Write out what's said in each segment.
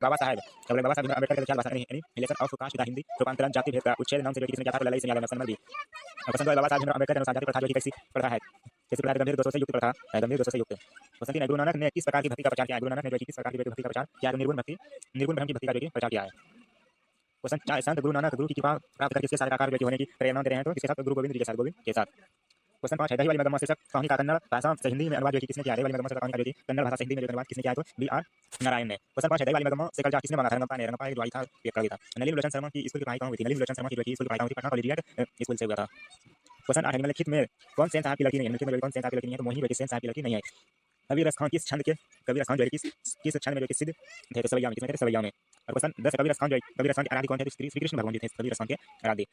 बाबा साहेब बाबा साहब अम्बेडकर के विचार भाषा annihilation of caste the Hindi रूपांतरण जाति भेद का उच्छेद नाम से जो किसने किया था Lalai Singh Yadav number B. Question 2 Baba Saheb Ambedkar के अनुसार जाति प्रथा जो कैसी प्रथा है, कैसी प्रथा है? गंभीर दोषों से युक्त प्रथा है, गंभीर दोषों से युक्त। क्वेश्चन 3 गुरु नानक ने किस प्रकार की भक्ति का प्रचार किया है? गुरु नानक ने जो किस प्रकार की भक्ति का प्रचार किया है? निर्गुण भक्ति, निर्गुण ब्रह्म की भक्ति का जो प्रचार किया है। क्वेश्चन 4 संत गुरु नानक गुरु की कृपा प्राप्त कर किसके साथ आकार होने की प्रेरणा दे रहे हैं? तो किसके साथ? गुरु गोविंद जी के साथ, गोविंद के साथ। क्वेश्चन 5 है दही वाली मगरमच्छ शीर्षक कहानी का कन्नड़ भाषा से हिंदी में अनुवाद जो किसने किया है? दही वाली मगरमच्छ का कहानी का जो कन्नड़ भाषा से हिंदी में जो अनुवाद किसने किया है? तो बी आर नारायण ने। क्वेश्चन 5 है दही वाली मगरमच्छ से कर्जा किसने मांगा था? रंगप्पा ने। रंगप्पा एक द्वारी था, एक कवि था। नलिनी लोचन शर्मा की स्कूल की पढ़ाई कहाँ हुई थी? नलिनी लोचन शर्मा की जो स्कूल की पढ़ाई कहाँ हुई थी? पटना कॉलेजिएट स्कूल से हुआ था। क्वेश्चन 8 है निम्नलिखित में कौन सेन साहब की लड़की नहीं है? निम्नलिखित में कौन सेन साहब की लड़की नहीं है? तो मोहिनी सेन साहब की लड़की नहीं है। कबीर रस खान किस छंद के कबीर रस खान जो है किस छंद में जो सिद्ध थे? तो सवैया में। किसमें थे? सवैया में। और क्वेश्चन 10 कबीर रस खान जो है कबीर रस खान के आराध्य कौन थे? श्री कृष्ण भगवान जी थे कबीर रस खान के आराध्य।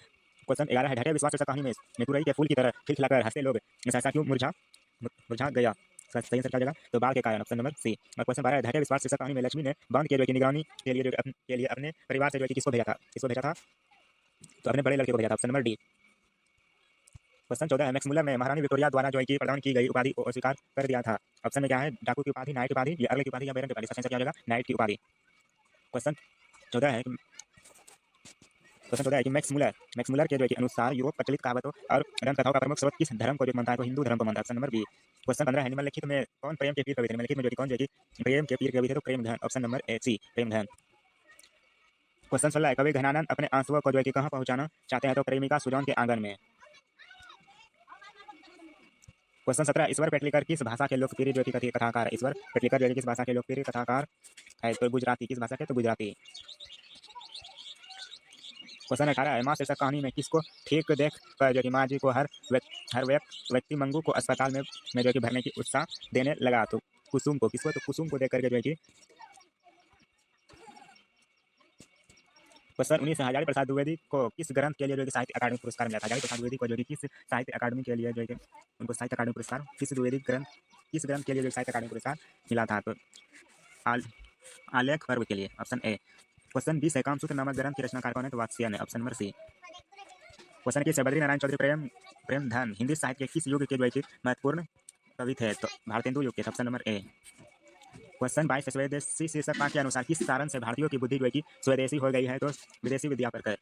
क्वेश्चन 11 है ढाठे विश्वास शीर्षक कहानी में तुरई के फूल की तरह खिलखिलाकर हंसते लोग सहसा क्यों मुरझा मुरझा गया? सही आंसर क्या जाएगा? तो बाढ़ के कारण, ऑप्शन नंबर सी। और क्वेश्चन 12 ढाठे विश्वास शीर्षक कहानी में लक्ष्मी ने बांध के जो निगरानी के लिए अपने परिवार से जो किसको भेजा था? किसको भेजा था? तो अपने बड़े लड़के को भेजा था, ऑप्शन नंबर डी। क्वेश्चन 14 है मैक्स मुलर ने महारानी विक्टोरिया द्वारा जो है कि प्रदान की गई उपाधि को अस्वीकार कर दिया था। ऑप्शन में क्या है? डाकू की उपाधि, नाइट की उपाधि, या अगले की उपाधि, या बैरन की उपाधि। सही आंसर क्या हो जाएगा? नाइट की उपाधि। क्वेश्चन 14 है कि मैक्स मुलर के जो अनुसार यूरोप प्रचलित कहावतों और दंतकथाओं का प्रमुख स्रोत किस धर्म को जो मानता है? तो हिंदू धर्म को मानता है, ऑप्शन नंबर बी। क्वेश्चन 15 है निम्नलिखित में कौन प्रेम के पीर कवि थे? निम्नलिखित में जो कौन जो प्रेम के पीर कवि थे? तो Premdhan, option number A C, Premdhan. Question 16 है कवि घनानंद अपने आंसुओं को जो है कि कहाँ पहुंचाना चाहते हैं? तो प्रेमिका सुजौन के आंगन में। क्वेश्चन 17 ईश्वर पेटलीकर किस भाषा के लोकप्रिय जो कि कथाकार है? ईश्वर पेटलीकर जो किस भाषा के लोकप्रिय कथाकार है? तो गुजराती। किस भाषा के? तो गुजराती। क्वेश्चन 18 है माँ शीर्षक कहानी में किसको ठीक देख कर जो कि माँ जी को हर व्यक्ति मंगू को अस्पताल में जो कि भरने की उत्साह देने लगा? तो कुसुम को। किसको? तो कुसुम को देख करके जो है कि क्वेश्चन 19 हजारी प्रसाद द्विवेदी को किस ग्रंथ के लिए जो कि साहित्य अकादमी पुरस्कार मिला था? हजारी प्रसाद द्विवेदी को जो कि किस साहित्य अकादमी के लिए जो है उनको साहित्य अकादमी पुरस्कार किस ग्रंथ के लिए जो साहित्य अकादमी पुरस्कार मिला था? तो आलेख पर्व के लिए, ऑप्शन ए। क्वेश्चन 20 है कामसूत्र नामक ग्रंथ की रचनाकार कौन है? तो वात्स्ययन है, ऑप्शन नंबर सी। क्वेश्चन 21 है बद्री नारायण चौधरी प्रेमधन हिंदी साहित्य के किस युग के जो महत्वपूर्ण कवि थे? तो भारतेंदु युग के, ऑप्शन नंबर ए। क्वेश्चन 22 स्वदेशी शीर्षक के अनुसार किस कारण से भारतीयों की बुद्धि जो है कि स्वदेशी हो गई है? तो विदेशी विद्या पर कर।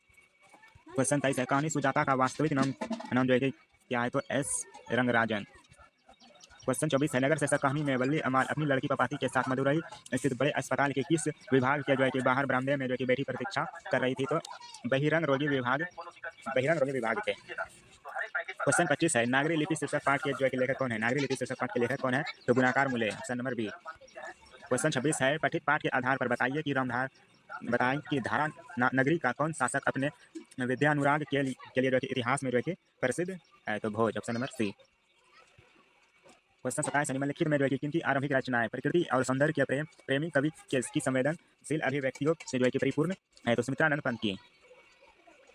क्वेश्चन 23 है कहानी सुजाता का वास्तविक नाम जो है कि क्या है? तो एस रंगराजन। क्वेश्चन 24 है नगर शीर्षक कहानी में वल्ली अमाल अपनी लड़की पपाती के साथ मदुरई स्थित बड़े अस्पताल के किस विभाग के जो है कि बाहर बरामदे में जो है कि बैठी प्रतीक्षा कर रही थी? तो बहिरंग रोगी विभाग के। क्वेश्चन 25 है नागरी लिपि शीर्षक पाठ के जो है कि लेखक कौन है? नागरी लिपि शीर्षक पाठ के लेखक कौन है? तो गुणाकार मूल्य, ऑप्शन नंबर बी। क्वेश्चन 26 है पठित पाठ के आधार पर बताइए कि धारा नगरी का कौन शासक अपने विद्यानुराग के लिए जो है इतिहास में जो है कि प्रसिद्ध है? तो भोज, ऑप्शन नंबर सी। क्वेश्चन 27 निम्नलिखित में जो है किनकी आरंभिक रचनाएं प्रकृति और सौंदर्य के प्रेमी कवि की संवेदनशील अभिव्यक्तियों से जो है कि परिपूर्ण है? तो सुमित्रानंद पंत की।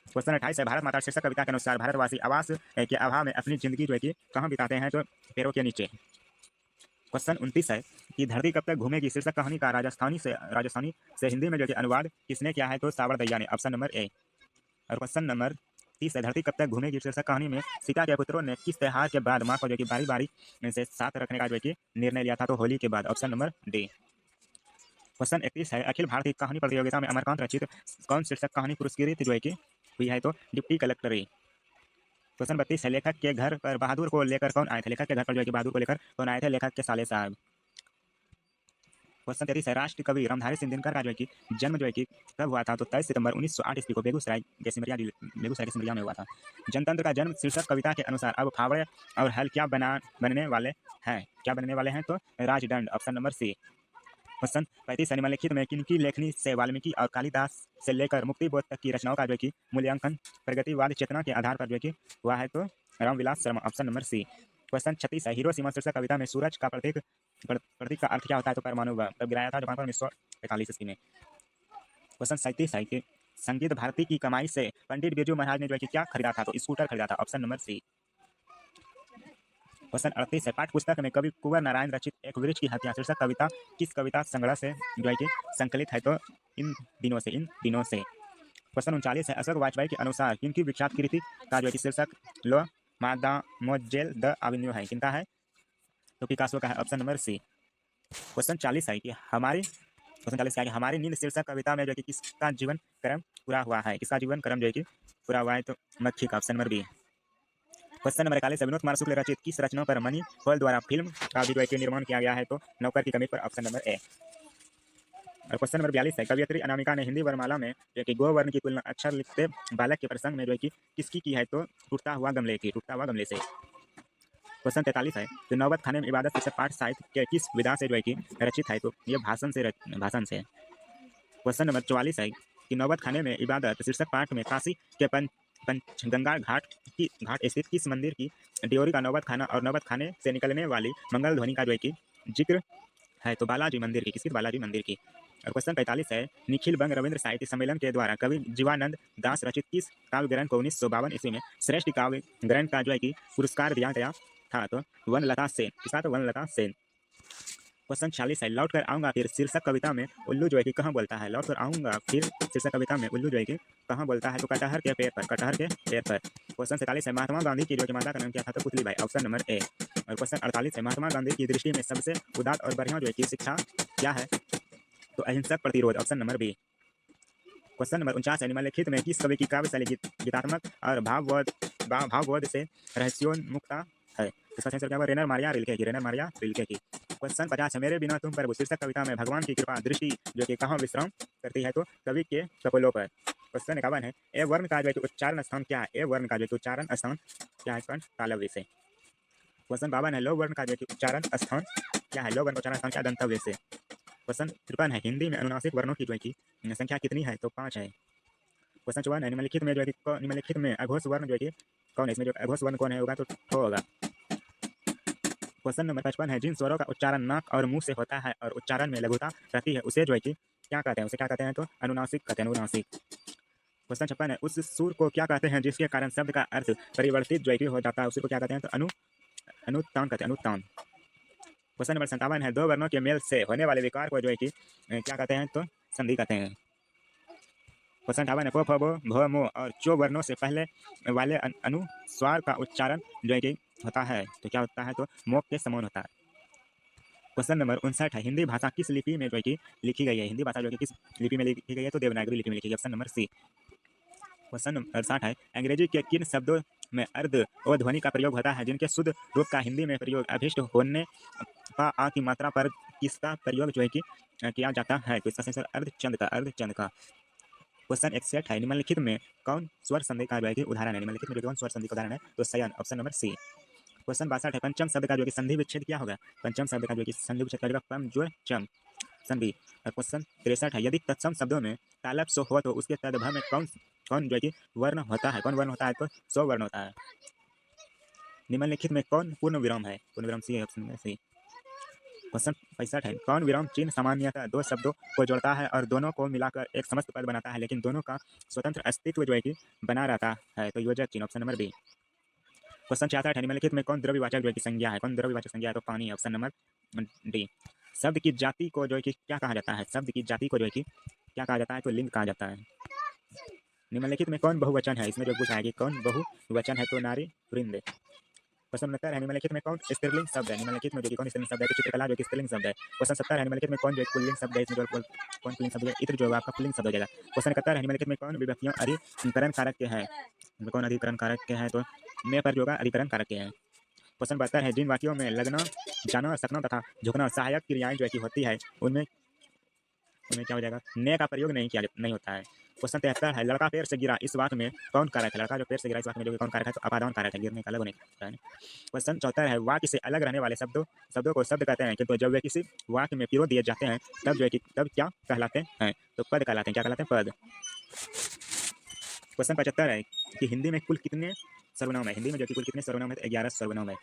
क्वेश्चन 28 है भारत माता शीर्षक कविता के अनुसार भारतवासी आवास के अभाव में अपनी जिंदगी जो है कि कहाँ बिताते हैं? तो पेड़ों के नीचे। क्वेश्चन 29 है कि धरती कब तक घूमेगी शीर्षक कहानी का राजस्थानी से हिंदी में जो कि अनुवाद किसने किया है? तो सावर दैया ने, ऑप्शन नंबर ए। और क्वेश्चन नंबर 30 है धरती कब तक घूमेगी शीर्षक कहानी में सीता के पुत्रों ने किस त्योहार के बाद माँ को जो कि बारी बारी से साथ रखने का जो है कि निर्णय लिया था? तो होली के बाद, ऑप्शन नंबर डी। क्वेश्चन 31 है अखिल भारतीय कहानी प्रतियोगिता में अमरकांत रचित कौन शीर्षक कहानी पुरस्कृत जो है कि हुई है? तो डिप्टी कलेक्टरी। क्वेश्चन 32 है लेखक के घर पर बहादुर को लेकर कौन आए थे? लेखक के घर पर जो है कि बहादुर को लेकर कौन आए थे? लेखक के साले साहब। क्वेश्चन 33 है राष्ट्र कवि रामधारी सिंह दिनकर का जो है कि जन्म जो है कि कब हुआ था? तो 23 सितंबर 1908 ईस्वी को बेगूसराय के सिमरिया में हुआ था। जनतंत्र का जन्म शीर्षक कविता के अनुसार अब फावड़े और हल क्या बनने वाले हैं? तो राजदंड, ऑप्शन नंबर सी। क्वेश्चन 35 निम्नलिखित में किनकी लेखनी से वाल्मीकि और कालिदास से लेकर मुक्तिबोध तक की रचनाओं का जो है कि मूल्यांकन प्रगतिवाद चेतना के आधार पर जो है कि हुआ है? तो Ramvilas Sharma, option number C. Question 36 है हिरोशिमा शीर्षक कविता में सूरज का प्रतीक का अर्थ क्या होता है? तो परमाणु बम। तब गिराया था जापान पर 1945 ईस्वी में। क्वेश्चन 37 है कि संगीत भारती की कमाई से पंडित बिरजू महाराज ने जो है कि क्या खरीदा था? तो स्कूटर खरीदा था, ऑप्शन नंबर सी। क्वेश्चन 38 है पाठ्य पुस्तक में कवि कुंवर नारायण रचित एक वृक्ष की हत्या शीर्षक कविता किस कविता संग्रह से जो है कि संकलित है? तो इन दिनों से। क्वेश्चन 39 है अशोक वाजपेयी के अनुसार किनकी विख्यात कृति का जो है कि शीर्षक लो मादामोजेल द एवेन्यू है? किनका है? तो पिकासो का है, ऑप्शन नंबर सी। क्वेश्चन 40 है कि हमारी क्वेश्चन 40 क्या है कि हमारी नींद शीर्षक कविता में जो है कि किसका जीवन क्रम पूरा हुआ है, किसका जीवन क्रम जो है कि पूरा हुआ है, तो मक्खी का, option number B. Question number 41 है विनोद कुमार शुक्ल रचित किस रचना पर मनी हॉल द्वारा फिल्म का भी जो है कि निर्माण किया गया है, तो नौकर की कमी पर, ऑप्शन नंबर ए। और क्वेश्चन नंबर 42 है कवियत्री अनामिका ने हिंदी वर्णमाला में जो है कि गो वर्ण की तुलना अक्षर लिखते बालक के प्रसंग में जो है कि किसकी की है, तो टूटता हुआ गमले की, टूटता हुआ गमले से। क्वेश्चन 43 है कि नौबत खाने में इबादत शीर्षक पाठ साहित्य के किस विधा से जो है कि रचित है, तो ये भाषण से है। क्वेश्चन नंबर 44 है कि नौबत खाने में इबादत शीर्षक पाठ में काशी के पंचगंगा घाट स्थित किस मंदिर की ड्योरी का नौबत खाना और नौबत खाने से निकलने वाली मंगल ध्वनि का जो है कि जिक्र है, तो बालाजी मंदिर की, किसकी, बालाजी मंदिर की। और क्वेश्चन 45 है निखिल बंग रविंद्र साहित्य सम्मेलन के द्वारा कवि जीवानंद दास रचित किस काव्य ग्रंथ को 1952 ईस्वी में श्रेष्ठ काव्य ग्रंथ का जो है कि पुरस्कार दिया गया था, तो वनलता सेन, किसका, तो वनलता सेन। क्वेश्चन 46 है लौट कर आऊंगा फिर शीर्षक कविता में उल्लू जो है कि कहाँ बोलता है, लौट कर आऊंगा फिर शीर्षक कविता में उल्लू जो है कि कहाँ बोलता है, तो कटहर के पेड़ पर, कटहर के पेड़ पर। क्वेश्चन 47 है महात्मा गांधी की जो कि माता का नाम क्या था, तो पुतली बाई, ऑप्शन नंबर ए। और क्वेश्चन 48 है महात्मा गांधी की दृष्टि में सबसे उदात्त और बढ़िया जो है कि शिक्षा क्या है, तो अहिंसक प्रतिरोध, option number B. Question number 49 है निम्नलिखित में किस कवि की काव्य शैली गीतात्मक और भावबोध से रहस्योन्मुखता है, इसका आंसर क्या होगा, रेनर मारिया रिल्के की, रेनर मारिया रिल्के की। क्वेश्चन 50 है मेरे बिना तुम पर शीर्षक कविता में भगवान की कृपा दृष्टि जो कि कहाँ विश्राम करती है, तो कवि के कपोलों पर। क्वेश्चन 51 है ए वर्ण का जो है उच्चारण स्थान क्या है, ए वर्ण का जो है उच्चारण स्थान क्या है, कंठ तालव्य से। क्वेश्चन 52 है लो वर्ण का जो है उच्चारण स्थान क्या है, लो वर्ण का उच्चारण स्थान क्या, दंतव्य से। क्वेश्चन 53 है हिंदी में अनुनासिक वर्णों की जो है कि संख्या कितनी है, तो 5 है। क्वेश्चन 54 है निम्नलिखित में जो है कि निम्नलिखित में अघोष वर्ण जो है कि कौन है, इसमें जो अघोष वर्ण कौन है होगा, तो ठो होगा। क्वेश्चन नंबर 55 है जिन स्वरों का उच्चारण नाक और मुंह से होता है और उच्चारण में लघुता रहती है उसे जो है कि क्या कहते हैं, उसे क्या कहते हैं, तो अनुनासिक कहते हैं, अनुनासिक। क्वेश्चन 56 है उस सुर को क्या कहते हैं जिसके कारण शब्द का अर्थ परिवर्तित जो है कि हो जाता है, उसी को क्या कहते हैं, तो अनुत्तान कहते हैं, अनुत्तान। क्वेश्चन नंबर 57 है दो वर्णों के मेल से होने वाले विकार को जो है कि क्या कहते हैं, तो संधि कहते हैं। क्वेश्चन 58 है प फ ब भ मो और चो वर्णों से पहले वाले अनुस्वार का उच्चारण जो है कि होता है, तो क्या होता है, तो मोक के समान होता है। क्वेश्चन नंबर 59 है हिंदी भाषा किस लिपि में जो है कि लिखी गई है, हिंदी भाषा जो है कि किस लिपि में लिखी गई है, तो देवनागरी लिपि में लिखी गई, option number C. Question number 60 है अंग्रेजी के किन शब्दों में अर्ध और ध्वनि का प्रयोग होता है जिनके शुद्ध रूप का हिंदी में प्रयोग अभिष्ट होने का आ की मात्रा पर किसका प्रयोग जो है कि किया जाता है, तो इसका आंसर अर्धचंद का, अर्धचंद का। क्वेश्चन 61 है निम्नलिखित में कौन स्वर संधि का जो है कि उदाहरण है, निम्नलिखित में जो कौन स्वर संधि का उदाहरण है, तो शयन, ऑप्शन नंबर सी। क्वेश्चन 62 है पंचम शब्द का जो कि संधि विच्छेद क्या होगा, पंचम शब्द का जो कि संधि विच्छेद का पम जोड़ चम, ऑप्शन बी। क्वेश्चन 63 है यदि तत्सम शब्दों में तालप सो हो तो उसके तदभव में कौन कौन जो है कि वर्ण होता है, कौन वर्ण होता है, तो सो वर्ण होता है। निम्नलिखित में कौन पूर्ण विराम है, पूर्ण विराम सी है, ऑप्शन में सी। क्वेश्चन 65 है कौन विराम चिन्ह सामान्यतः दो शब्दों को जोड़ता है और दोनों को मिलाकर एक समस्त पद बनाता है लेकिन दोनों का स्वतंत्र अस्तित्व जो है कि बना रहता है, तो योजक चिन्ह, ऑप्शन नंबर बी। क्वेश्चन 66 है निम्नलिखित में कौन द्रव्यवाचक जो है कि संज्ञा है, कौन द्रव्यवाचक संज्ञा है, तो पानी, ऑप्शन नंबर डी। शब्द की जाति को जो है कि क्या कहा जाता है, शब्द की जाति को जो है कि क्या कहा जाता है, तो लिंग कहा जाता है। निम्नलिखित में कौन बहुवचन है, इसमें जो पूछा है कि कौन बहुवचन है, तो नारी वृंद। क्वेश्चन 69 है निम्नलिखित में कौन स्त्रीलिंग शब्द है, निम्नलिखित में जो कि कौन स्त्रीलिंग शब्द है, तो चित्रकला जो कि स्त्रीलिंग शब्द है। क्वेश्चन 70 है निम्नलिखित में कौन जो पुल्लिंग शब्द है, इसमें जो कौन पुल्लिंग शब्द है, इत्र जो है आपका पुल्लिंग शब्द हो जाएगा। क्वेश्चन 71 है निम्नलिखित में कौन विभक्तियां अधिकरण कारक के हैं, कौन अधिकरण कारक के हैं, तो में पर जो होगा अधिकरण कारक के हैं। क्वेश्चन 72 है जिन वाक्यों में लगना, जाना, सकना तथा झुकना सहायक क्रियाएं जो है कि होती है उनमें उनमें क्या हो जाएगा, ने का प्रयोग नहीं होता है। क्वेश्चन 73 है लड़का पेड़ से गिरा इस वाक्य में कौन कारक है, लड़का जो पेड़ से गिरा इस वाक्य में जो कौन कारक है, तो अपादान कारक है, गिरने का, अलग होने का है। क्वेश्चन 74 है वाक्य से अलग रहने वाले शब्दों को शब्द कहते हैं किंतु जब वे किसी वाक्य में पिरो दिए जाते हैं तब जो है कि तब क्या कहलाते हैं, तो पद कहलाते हैं, क्या कहलाते हैं, पद। क्वेश्चन 75 है कि हिंदी में कुल कितने सर्वनाम है, हिंदी में जो कि कुल कितने सर्वनाम है, तो 11 सर्वनाम है।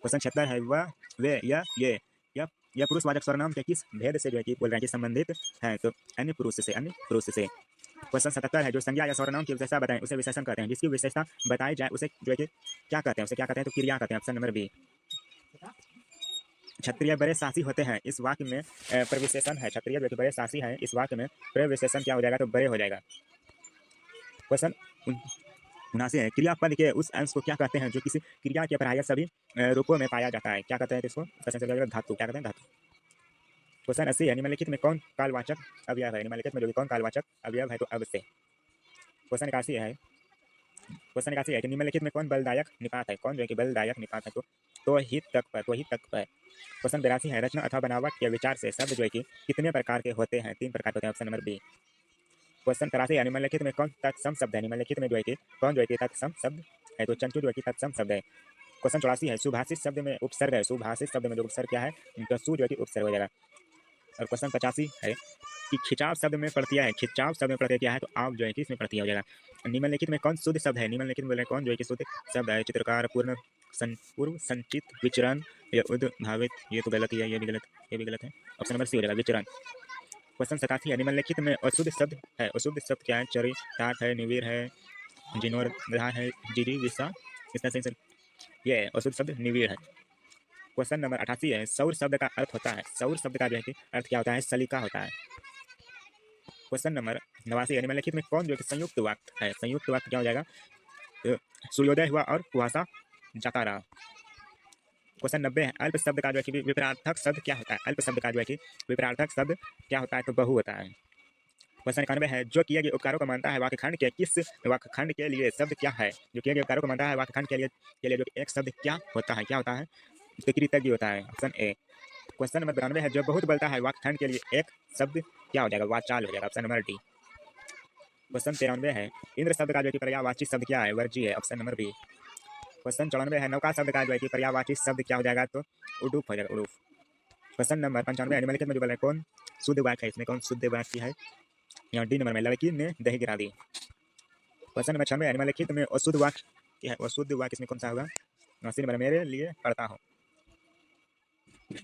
क्वेश्चन 76 है वह, वे, ये यह पुरुषवाचक सर्वनाम के किस भेद से जो है कि बोल रहे हैं कि संबंधित है, तो अन्य पुरुष से, अन्य पुरुष से। क्वेश्चन 77 है जो संज्ञा या सर्वनाम की विशेषता बताएं उसे विशेषण कहते हैं, जिसकी विशेषता बताई जाए उसे जो है कि क्या कहते हैं, उसे क्या कहते हैं, तो क्रिया कहते हैं, ऑप्शन नंबर बी। क्षत्रिय बड़े साहसी होते हैं इस वाक्य में प्रविशेषण है, क्षत्रिय जो कि बड़े साहसी है इस वाक्य में प्रविशेषण क्या हो जाएगा, तो बड़े हो जाएगा। क्वेश्चन 79 है क्रियापद के उस अंश को क्या कहते हैं जो किसी क्रिया के प्रायः सभी रूपों में पाया जाता है, क्या कहते हैं, इसको धातु, क्या कहते हैं, धातु। क्वेश्चन 80 है, निम्नलिखित में कौन कालवाचक अवयव है? निम्नलिखित में जो भी कौन कालवाचक अवयव है तो अब से। क्वेश्चन 81 है कि निम्नलिखित में कौन बलदायक निपात है? कौन जो है कि बलदायक निपात है तो ही तक पर। क्वेश्चन 82 है, रचना अथवा बनावट के विचार से शब्द जो है कि कितने प्रकार के होते हैं? 3 प्रकार के होते हैं, ऑप्शन नंबर बी। क्वेश्चन 83 है, निम्नलिखित में कौन तत्सम शब्द है? निम्नलिखित में जो है कि कौन जो है कि तत्सम शब्द है तो चंचू जो है कि तत्सम शब्द है। क्वेश्चन 84 है, सुभाषित शब्द में उपसर्ग है। सुभाषित शब्द में जो उपसर्ग क्या है तो सु जो है कि उपसर्ग हो जाएगा। और क्वेश्चन 85 है कि खिंचाव शब्द में प्रत्यय है। खिंचाव शब्द में प्रत्यय क्या है तो आप जो है कि इसमें प्रत्यय हो जाएगा। निम्नलिखित में कौन शुद्ध शब्द है? निम्नलिखित में कौन जो है कि शुद्ध शब्द है? चित्रकार, पूर्व संचित, विचरण या उद्भावित। ये तो गलत ही है, ये भी गलत है। ऑप्शन नंबर सी हो जाएगा, विचरण। क्वेश्चन 87 है, निम्नलिखित में अशुद्ध शब्द है। अशुद्ध शब्द क्या है? चरी, टाट है, निवीर है, जिनोर ग्रह है, जीरी, विषा। इसका सही ये है, अशुद्ध शब्द निवीर है। क्वेश्चन नंबर 88 है, सौर शब्द का अर्थ होता है। सौर शब्द का जो है कि अर्थ क्या होता है? सलीका होता है। क्वेश्चन नंबर 89 है, निम्नलिखित में कौन जो है कि संयुक्त वाक्य है? संयुक्त वाक्य क्या हो जाएगा? सूर्योदय हुआ और कुहासा जाता रहा। क्वेश्चन 90 है, अल्प शब्द का जो है कि विपरीतार्थक शब्द क्या होता है? अल्प शब्द का जो है कि विपरीतार्थक शब्द क्या होता है तो बहु होता है। क्वेश्चन 91 है, जो किए गए उपकारों को मानता है वाक्यखंड के किस वाक्यखंड के लिए शब्द क्या है? जो किए गए उपकारों को मानता है वाक्यखंड के लिए जो एक शब्द क्या होता है तो कृतज्ञ होता है, ऑप्शन ए। क्वेश्चन नंबर 92 है, जो बहुत बोलता है वाक्यखंड के लिए एक शब्द क्या हो जाएगा? वाचाल हो जाएगा, ऑप्शन नंबर डी। क्वेश्चन 93 है, इंद्र शब्द का जो कि पर्यायवाची शब्द क्या है? वर्जी है, ऑप्शन नंबर बी। क्वेश्चन 94 है, नौका शब्द का जो है कि पर्यायवाची शब्द क्या हो जाएगा तो उडुप हो जाएगा, उडुप। क्वेश्चन नंबर 95 है, निम्नलिखित में जो बोला है कौन शुद्ध वाक्य है? इसमें कौन शुद्ध वाक्य है? यहाँ डी नंबर में, लड़की ने दही गिरा दी। क्वेश्चन नंबर 96 है, निम्नलिखित में अशुद्ध वाक्य क्या है? अशुद्ध वाक्य इसमें कौन सा होगा? 80 नंबर, मेरे लिए पढ़ता हूँ।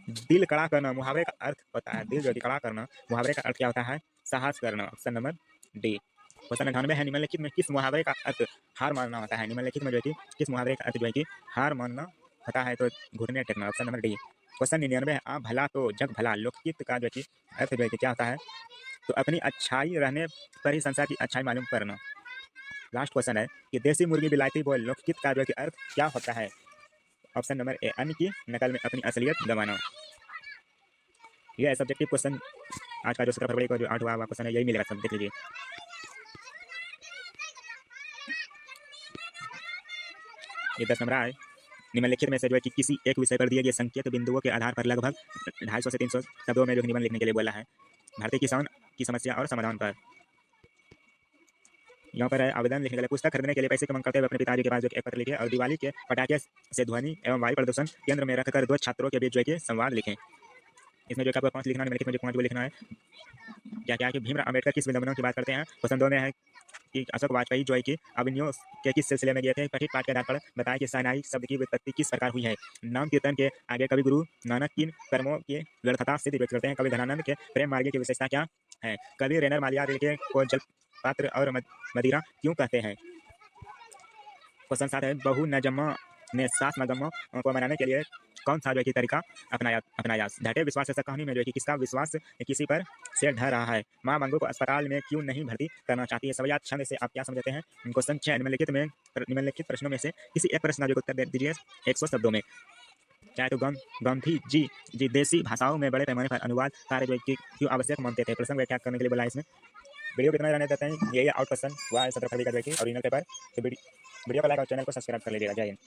दिल कड़ा करना मुहावरे का अर्थ होता है। दिल जो कि कड़ा करना मुहावरे का अर्थ क्या होता है? साहस करना, ऑप्शन नंबर डी। क्वेश्चन 98 है, निम्नलिखित में किस मुहावरे का अर्थ हार मानना होता है? निम्नलिखित में जो है कि किस मुहावरे का अर्थ जो है कि हार मानना होता है तो घुटने टेकना, ऑप्शन नंबर डी। क्वेश्चन 99 है, आप भला तो जग भला। लोकहित का जो है कि अर्थ जो है कि क्या होता है तो अपनी अच्छाई रहने पर ही संसार की अच्छाई मालूम करना। लास्ट क्वेश्चन है कि देसी मुर्गी बिलायती बोल लोकहित का जो है कि अर्थ क्या होता है? ऑप्शन नंबर ए, अन्य की नकल में अपनी असलियत गंवाना। यह है सब्जेक्टिव क्वेश्चन। आज का जो 17 फरवरी को जो 8वां क्वेश्चन है यही मिलेगा, सब देख लीजिए। ये 10 नंबर है। निम्नलिखित में से जो है कि किसी एक विषय पर दिए गए संकेत बिंदुओं के आधार पर लगभग 250 से 300 शब्दों में जो निबंध लिखने के लिए बोला है। भारतीय किसान की समस्या और समाधान पर। यहाँ पर है, आवेदन लिखने के लिए पुस्तक खरीदने के लिए पैसे की मांग करते हुए अपने पिताजी के पास जो एक पत्र लिखे और दिवाली के पटाखे से ध्वनि एवं वायु प्रदूषण केंद्र में रखकर 2 छात्रों के बीच जो है कि संवाद लिखें। इसमें जो है आपको 5 लिखना है, निम्नलिखित में जो 5 लिखना है क्या क्या है कि भीमराव अम्बेडकर किस विडंबना की बात करते हैं? क्वेश्चन 2 में है कि अशोक वाजपेयी जो है कि अभिनयों के किस सिलसिले में गए थे? पठित पाठ के आधार पर बताया कि शहनाई शब्द की व्युत्पत्ति किस प्रकार हुई है? नाम कीर्तन के आगे कवि गुरु नानक किन कर्मों की व्यर्थता सिद्ध व्यक्त करते हैं? कवि धनानंद के प्रेम मार्ग की विशेषता क्या है? कवि रेनर मालिया के को जलपात्र और मदिरा क्यों कहते हैं? क्वेश्चन 7 है, बहू नजम्मा ने सास नगम्मा को मनाने के लिए कौन सा जो है कि तरीका अपनाया? ढटे विश्वास ऐसा कहानी में जो है कि किसका विश्वास किसी पर से ढह रहा है? माँ मंगू को अस्पताल में क्यों नहीं भर्ती करना चाहती है? सवयात छंद से आप क्या समझते हैं? क्वेश्चन 6, निम्नलिखित प्रश्नों में से किसी एक प्रश्न का उत्तर दे दीजिए 100 शब्दों में। चाहे तो गांधी जी देसी भाषाओं में बड़े पैमाने पर अनुवाद कार्य जो कि क्यों आवश्यक मानते थे? प्रसंग व्याख्या करने के लिए बोला है इसमें। वीडियो कितना रहने देते हैं, ये आउट क्वेश्चन हुआ है 17 फरवरी का जो है कि ओरिजिनल पेपर। तो वीडियो को लाइक और चैनल को सब्सक्राइब कर लीजिएगा। जय हिंद।